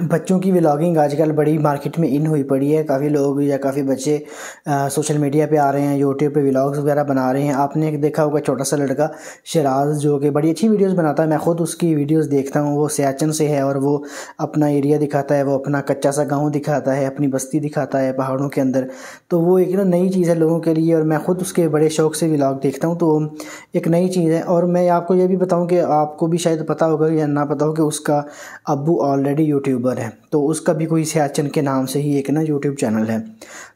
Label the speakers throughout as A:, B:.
A: بچوں کی ولاگنگ آج کل بڑی مارکیٹ میں ان ہوئی پڑی ہے. کافی لوگ یا کافی بچے سوشل میڈیا پہ آ رہے ہیں, یوٹیوب پہ ولاگز وغیرہ بنا رہے ہیں. آپ نے دیکھا ہوگا چھوٹا سا لڑکا شراز جو کہ بڑی اچھی ویڈیوز بناتا ہے. میں خود اس کی ویڈیوز دیکھتا ہوں. وہ سیاچن سے ہے اور وہ اپنا ایریا دکھاتا ہے, وہ اپنا کچا سا گاؤں دکھاتا ہے, اپنی بستی دکھاتا ہے پہاڑوں کے اندر. تو وہ ایک نئی چیز ہے لوگوں کے لیے, اور میں خود اس کے بڑے شوق سے ولاگ دیکھتا ہوں. تو ایک نئی چیز ہے. اور میں آپ کو یہ بھی بتاؤں کہ آپ کو بھی شاید پتہ ہوگا یا نہ پتہ ہو کہ اس کا ابو آلریڈی یوٹیوبر ہے. تو اس کا بھی کوئی سیاچن کے نام سے ہی ایک یوٹیوب چینل ہے.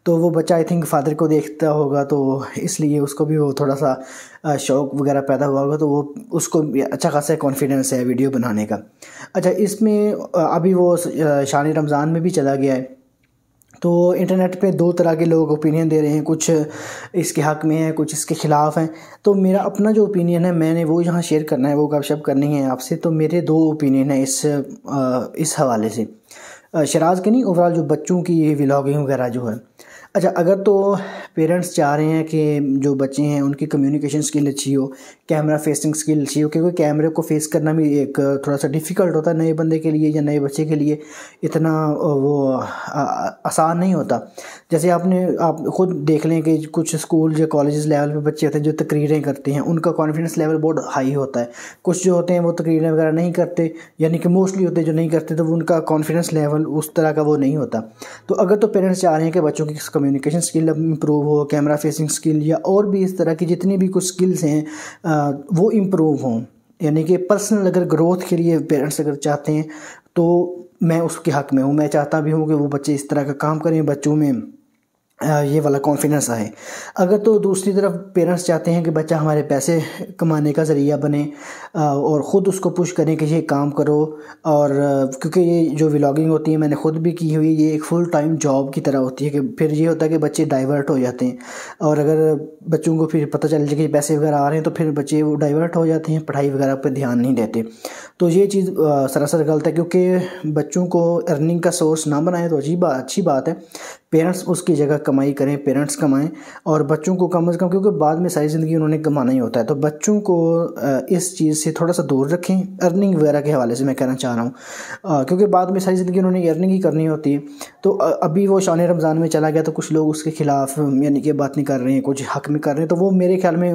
A: تو وہ بچہ آئی تھنک فادر کو دیکھتا ہوگا, تو اس لیے اس کو بھی وہ تھوڑا سا شوق وغیرہ پیدا ہوا ہوگا. تو وہ اس کو اچھا خاصا کانفیڈنس ہے ویڈیو بنانے کا. اچھا, اس میں ابھی وہ شان رمضان میں بھی چلا گیا ہے. تو انٹرنیٹ پہ دو طرح کے لوگ اوپینین دے رہے ہیں, کچھ اس کے حق میں ہیں, کچھ اس کے خلاف ہیں. تو میرا اپنا جو اوپینین ہے میں نے وہ یہاں شیئر کرنا ہے, وہ گپ شپ کرنی ہے آپ سے. تو میرے دو اوپینین ہیں اس حوالے سے, شراز کے نہیں, اوورال جو بچوں کی ولاگنگ وغیرہ جو ہے. اچھا, اگر تو پیرنٹس چاہ رہے ہیں کہ جو بچے ہیں ان کی کمیونیکیشن سکل اچھی ہو, کیمرہ فیسنگ سکل اچھی ہو, کیونکہ کیمرے کو فیس کرنا بھی ایک تھوڑا سا ڈیفیکلٹ ہوتا ہے نئے بندے کے لیے یا نئے بچے کے لیے, اتنا وہ آسان نہیں ہوتا. جیسے آپ خود دیکھ لیں کہ کچھ اسکول یا کالجز لیول پہ بچے ہوتے ہیں جو تقریریں کرتے ہیں, ان کا کانفیڈنس لیول بہت ہائی ہوتا ہے. کچھ جو ہوتے ہیں وہ تقریریں وغیرہ نہیں کرتے, یعنی کہ موسٹلی ہوتے ہیں جو نہیں کرتے, تو وہ ان کا کانفیڈنس لیول اس طرح کا وہ نہیں ہوتا. تو اگر تو پیرنٹس چاہ رہے ہیں کہ بچوں کی کمیونیکیشن سکل امپروو ہو, کیمرہ فیسنگ سکل یا اور بھی اس طرح کی جتنی بھی کچھ سکلز ہیں وہ امپروو ہوں, یعنی کہ پرسنل اگر گروتھ کے لیے پیرنٹس اگر چاہتے ہیں, تو میں اس کے حق میں ہوں. میں چاہتا بھی ہوں کہ وہ بچے اس طرح کا کام کریں, بچوں میں یہ والا کانفیڈنس آئے. اگر تو دوسری طرف پیرنٹس چاہتے ہیں کہ بچہ ہمارے پیسے کمانے کا ذریعہ بنے اور خود اس کو پش کریں کہ یہ کام کرو, اور کیونکہ یہ جو ولاگنگ ہوتی ہے میں نے خود بھی کی ہوئی, یہ ایک فل ٹائم جاب کی طرح ہوتی ہے. کہ پھر یہ ہوتا ہے کہ بچے ڈائیورٹ ہو جاتے ہیں, اور اگر بچوں کو پھر پتہ چل جائے کہ پیسے وغیرہ آ رہے ہیں تو پھر بچے وہ ڈائیورٹ ہو جاتے ہیں, پڑھائی وغیرہ پہ دھیان نہیں دیتے. تو یہ چیز سراسر غلط ہے, کیونکہ بچوں کو ارننگ کا سورس نہ بنائیں تو اچھی بات ہے. پیرنٹس اس کی جگہ کمائی کریں, پیرنٹس کمائیں, اور بچوں کو کم از کم, کیونکہ بعد میں ساری زندگی انہوں نے کمانا ہی ہوتا ہے, تو بچوں کو اس چیز سے تھوڑا سا دور رکھیں. ارننگ وغیرہ کے حوالے سے میں کہنا چاہ رہا ہوں, کیونکہ بعد میں ساری زندگی انہوں نے ارننگ ہی کرنی ہوتی ہے. تو ابھی وہ شان رمضان میں چلا گیا تو کچھ لوگ اس کے خلاف یعنی کہ بات نہیں کر رہے ہیں, کچھ حق میں کر رہے ہیں. تو وہ میرے خیال میں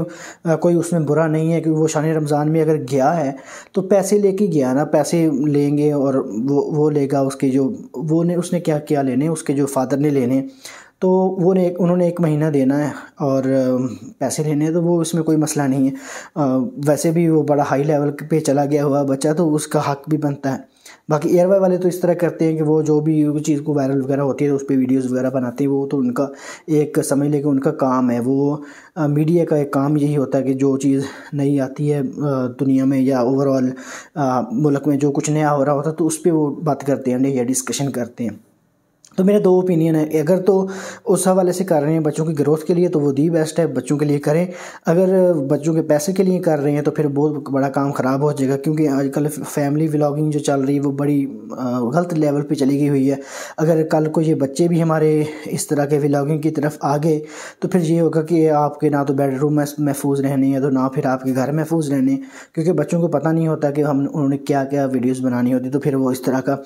A: کوئی اس میں برا نہیں ہے, کیونکہ وہ شان رمضان میں اگر گیا ہے تو پیسے لے کے گیا نا, پیسے لیں گے اور وہ لے گا اس کے جو اس نے کیا لینے, اس کے جو فادر نے لینے, تو انہوں نے 1 مہینہ دینا ہے اور پیسے لینے ہیں. تو وہ اس میں کوئی مسئلہ نہیں ہے. ویسے بھی وہ بڑا ہائی لیول پہ چلا گیا ہوا بچہ, تو اس کا حق بھی بنتا ہے. باقی ایئر وائی والے تو اس طرح کرتے ہیں کہ وہ جو بھی چیز کو وائرل وغیرہ ہوتی ہے تو اس پہ ویڈیوز وغیرہ بناتے ہیں. وہ تو ان کا ایک سمجھ لے کہ ان کا کام ہے, وہ میڈیا کا ایک کام یہی ہوتا ہے کہ جو چیز نئی آتی ہے دنیا میں یا اوور آل ملک میں جو کچھ نیا ہو رہا ہوتا ہے تو اس پہ وہ بات کرتے ہیں یا ڈسکشن کرتے ہیں. تو میرے 2 اوپینین ہیں. اگر تو اس حوالے سے کر رہے ہیں بچوں کی گروتھ کے لیے تو وہ دی بیسٹ ہے, بچوں کے لیے کریں. اگر بچوں کے پیسے کے لیے کر رہے ہیں تو پھر بہت بڑا کام خراب ہو جائے گا, کیونکہ آج کل فیملی ولاگنگ جو چل رہی ہے وہ بڑی غلط لیول پہ چلی گئی ہوئی ہے. اگر کل کو یہ بچے بھی ہمارے اس طرح کے ولاگنگ کی طرف آ گئے تو پھر یہ ہوگا کہ آپ کے نہ تو بیڈ روم محفوظ رہنے ہیں, تو نہ پھر آپ کے گھر محفوظ رہنے, کیونکہ بچوں کو پتہ نہیں ہوتا کہ انہوں نے کیا ویڈیوز بنانی ہوتی. تو پھر وہ اس طرح کا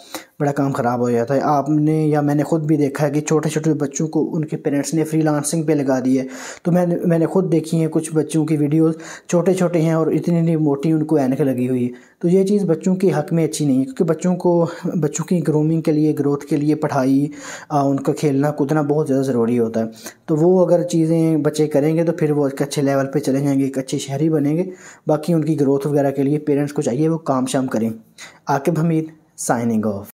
A: بڑا کام خراب ہو جاتا ہے. آپ نے یا میں نے خود بھی دیکھا ہے کہ چھوٹے چھوٹے بچوں کو ان کے پیرنٹس نے فری لانسنگ پہ لگا دی ہے. تو میں نے خود دیکھی ہیں کچھ بچوں کی ویڈیوز, چھوٹے ہیں اور اتنی موٹی ان کو اینک لگی ہوئی ہے. تو یہ چیز بچوں کے حق میں اچھی نہیں ہے, کیونکہ بچوں کی گرومنگ کے لیے, گروتھ کے لیے پڑھائی, ان کا کھیلنا کودنا بہت زیادہ ضروری ہوتا ہے. تو وہ اگر چیزیں بچے کریں گے تو پھر وہ ایک اچھے لیول پہ چلے جائیں گے, ایک اچھے شہری بنیں گے. باقی ان کی گروتھ وغیرہ کے لیے پیرنٹس کو چاہیے وہ کام شام کریں. عاقب حمید, سائننگ آف.